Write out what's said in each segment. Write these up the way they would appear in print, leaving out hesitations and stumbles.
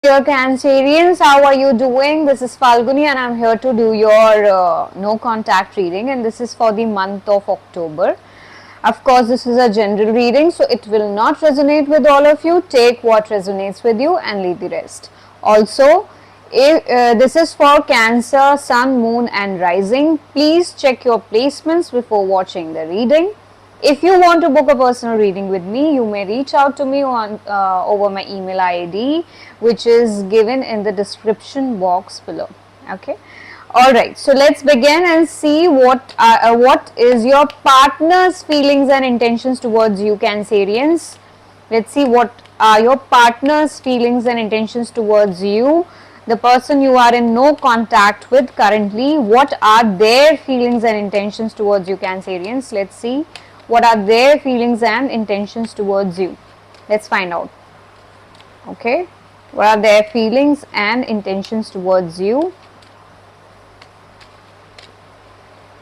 Dear Cancerians, how are you doing? This is Falguni and I'm here to do your no contact reading, and this is for the month of October. Of course, this is a general reading, so it will not resonate with all of you. Take what resonates with you and leave the rest. Also, if, this is for Cancer, Sun, Moon and Rising. Please check your placements before watching the reading. If you want to book a personal reading with me, you may reach out to me on over my email ID, which is given in the description box below. Okay. All right. So let's begin and see what is your partner's feelings and intentions towards you, Cancerians. Let's see what are your partner's feelings and intentions towards you. The person you are in no contact with currently, what are their feelings and intentions towards you, Cancerians? Let's see what are their feelings and intentions towards you. Let's find out. Okay, what are their feelings and intentions towards you,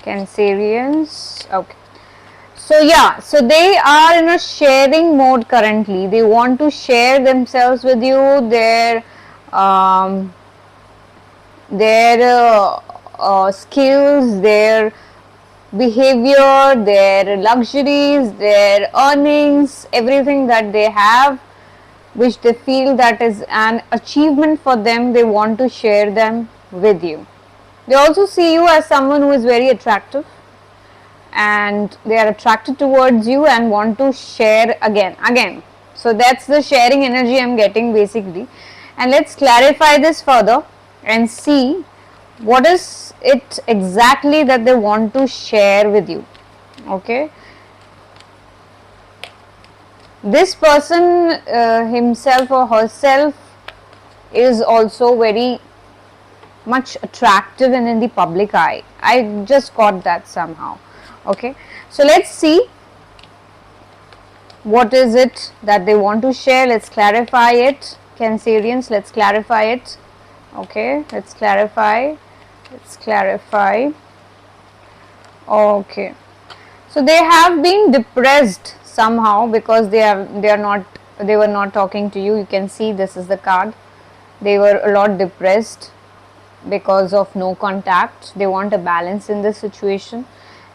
Cancerians? Okay, so yeah, so they are in a sharing mode currently. They want to share themselves with you, um, their skills, their behavior, their luxuries, their earnings, everything that they have, which they feel that is an achievement for them. They want to share them with you. They also see you as someone who is very attractive, and they are attracted towards you and want to share again. So that's the sharing energy I'm getting basically. And let's clarify this further and see what is it exactly that they want to share with you. Okay, this person himself or herself is also very much attractive and in the public eye. I just got that somehow. Okay, so let's see what is it that they want to share. Let's clarify it, Cancerians. Let's clarify it. Okay, let's clarify. Okay, so they have been depressed somehow because they were not talking to you. You can see this is the card. They were a lot depressed because of no contact. They want a balance in this situation,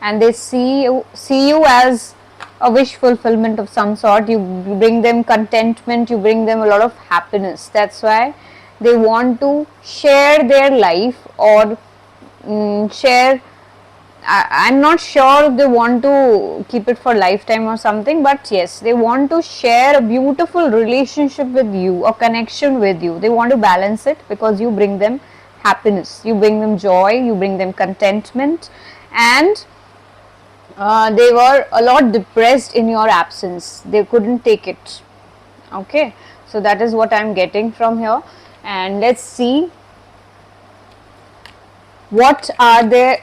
and they see you as a wish fulfillment of some sort. You bring them contentment, you bring them a lot of happiness. That's why they want to share their life or share. I'm not sure if they want to keep it for lifetime or something, but yes, they want to share a beautiful relationship with you, a connection with you. They want to balance it because you bring them happiness, you bring them joy, you bring them contentment, and they were a lot depressed in your absence. They couldn't take it. Okay, so that is what I'm getting from here. And let's see what are the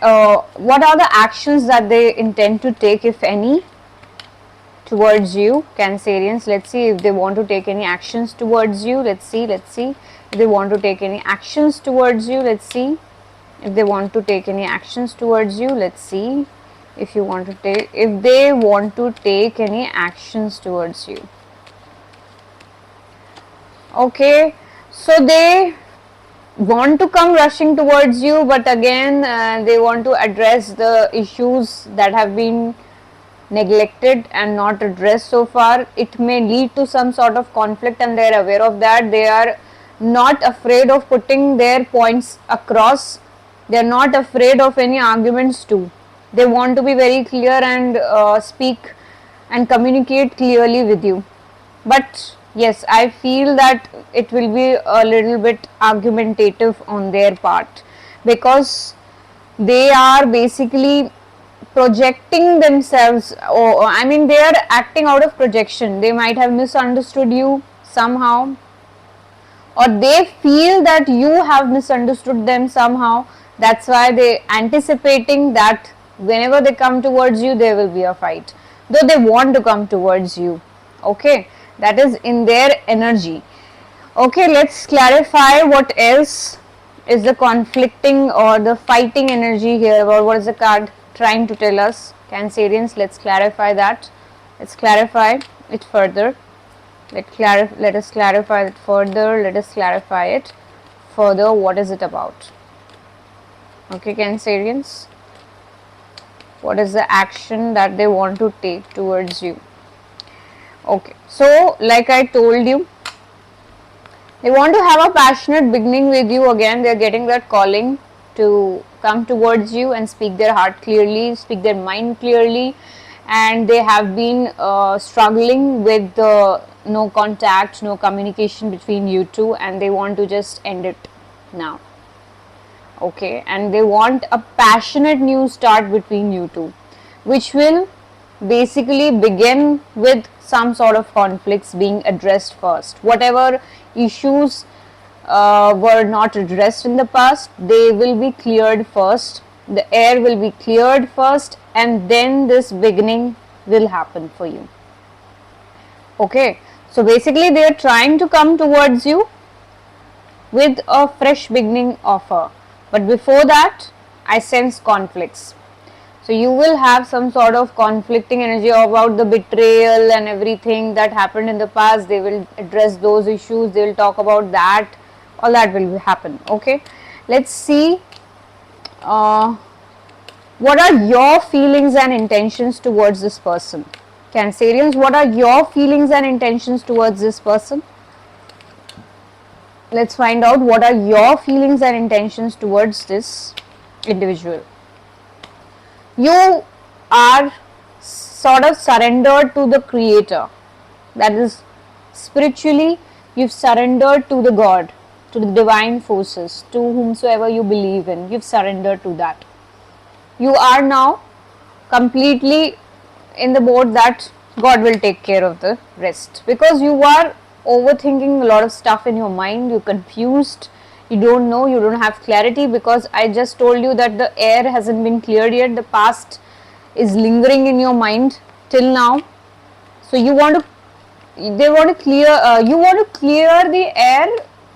actions that they intend to take, if any, towards you, Cancerians. Let's see if they want to take any actions towards you. Let's see if they want to take any actions towards you. Let's see if they want to take any actions towards you. Let's see if they want to take any actions towards you. Okay, so they want to come rushing towards you, but again they want to address the issues that have been neglected and not addressed so far. It may lead to some sort of conflict, and they are aware of that. They are not afraid of putting their points across. They are not afraid of any arguments too. They want to be very clear and speak and communicate clearly with you. But yes, I feel that it will be a little bit argumentative on their part, because they are basically projecting themselves, or I mean they are acting out of projection. They might have misunderstood you somehow, or they feel that you have misunderstood them somehow. That's why they anticipating that whenever they come towards you there will be a fight, though they want to come towards you. Okay, that is in their energy. Okay, let's clarify what else is the conflicting or the fighting energy here, or what is the card trying to tell us, Cancerians. Let's clarify that. Let's clarify it further. Let us clarify it further. Let us clarify it further. What is it about? Okay, Cancerians. What is the action that they want to take towards you? Okay, so like I told you, they want to have a passionate beginning with you again. They are getting that calling to come towards you and speak their heart clearly, speak their mind clearly, and they have been struggling with the no contact, no communication between you two, and they want to just end it now. Okay, and they want a passionate new start between you two, which will basically begin with some sort of conflicts being addressed first. Whatever issues were not addressed in the past, they will be cleared first. The air will be cleared first, and then this beginning will happen for you. Okay, so basically they are trying to come towards you with a fresh beginning offer, but before that I sense conflicts. So you will have some sort of conflicting energy about the betrayal and everything that happened in the past. They will address those issues, they will talk about that, all that will happen. Okay, let's see what are your feelings and intentions towards this person. Cancerians, what are your feelings and intentions towards this person? Let's find out what are your feelings and intentions towards this individual. You are sort of surrendered to the creator, that is spiritually you've surrendered to the God, to the divine forces, to whomsoever you believe in. You've surrendered to that. You are now completely in the boat that God will take care of the rest, because you are overthinking a lot of stuff in your mind. You're confused, you don't know, you don't have clarity, because I just told you that the air hasn't been cleared yet. The past is lingering in your mind till now. So you want to, they want to clear, you want to clear the air,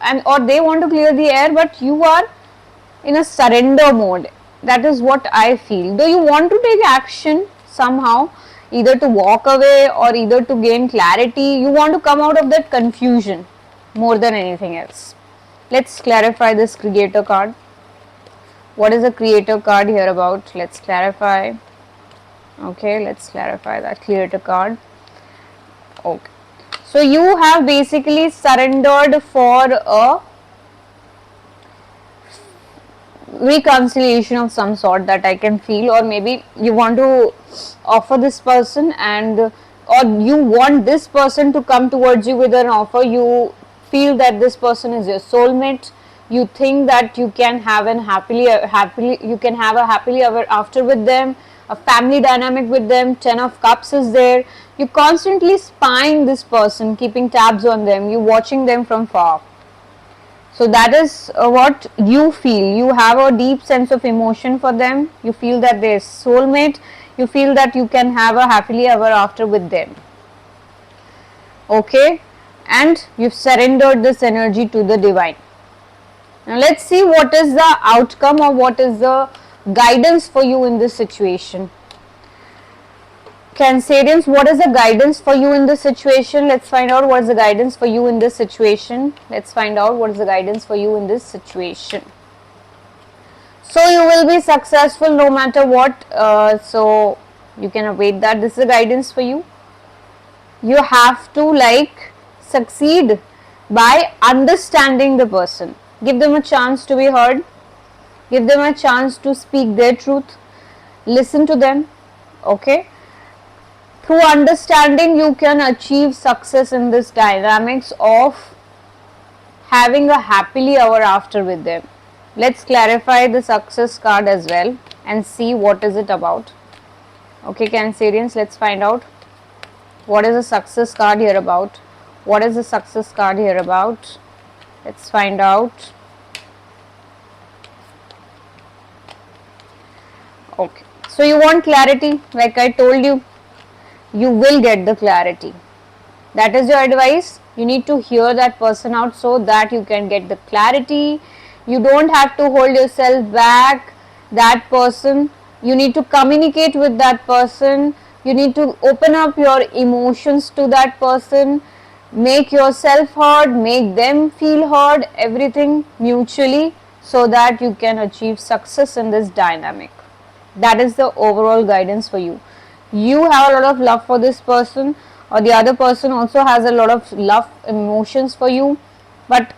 and or they want to clear the air, but you are in a surrender mode. That is what I feel. Though you want to take action somehow, either to walk away or either to gain clarity, you want to come out of that confusion more than anything else. Let's clarify this creator card. What is the creator card here about? Let's clarify. Okay, let's clarify that creator card. Okay, so you have basically surrendered for a reconciliation of some sort that I can feel, or maybe you want to offer this person, and or you want this person to come towards you with an offer. You feel that this person is your soulmate. You think that you can have an happily you can have a happily ever after with them, a family dynamic with them. 10 of Cups is there. You constantly spying this person, keeping tabs on them, you watching them from far. So that is what you feel. You have a deep sense of emotion for them. You feel that they are soulmate. You feel that you can have a happily ever after with them. Okay, and you've surrendered this energy to the divine. Now let's see what is the outcome, or what is the guidance for you in this situation. Cancerians, what is the guidance for you in this situation? Let's find out what is the guidance for you in this situation. Let's find out what is the guidance for you in this situation. So you will be successful no matter what. So you can await that. This is the guidance for you. You have to succeed by understanding the person. Give them a chance to be heard. Give them a chance to speak their truth. Listen to them. Okay. Through understanding, you can achieve success in this dynamics of having a happily ever after with them. Let's clarify the success card as well and see what is it about. Okay, Cancerians, let's find out what is the success card here about. What is the success card here about? Let's find out. Okay, so you want clarity, like I told you. You will get the clarity. That is your advice. You need to hear that person out so that you can get the clarity. You don't have to hold yourself back. That person, you need to communicate with that person. You need to open up your emotions to that person. Make yourself heard, make them feel heard, everything mutually, so that you can achieve success in this dynamic. That is the overall guidance for you. You have a lot of love for this person, or the other person also has a lot of love emotions for you, but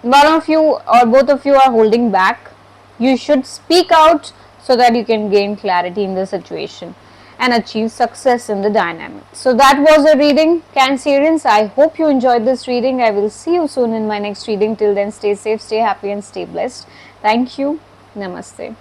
one of you or both of you are holding back. You should speak out so that you can gain clarity in the situation and achieve success in the dynamic. So that was a reading, Cancerians. I hope you enjoyed this reading. I will see you soon in my next reading. Till then, stay safe, stay happy, and stay blessed. Thank you. Namaste.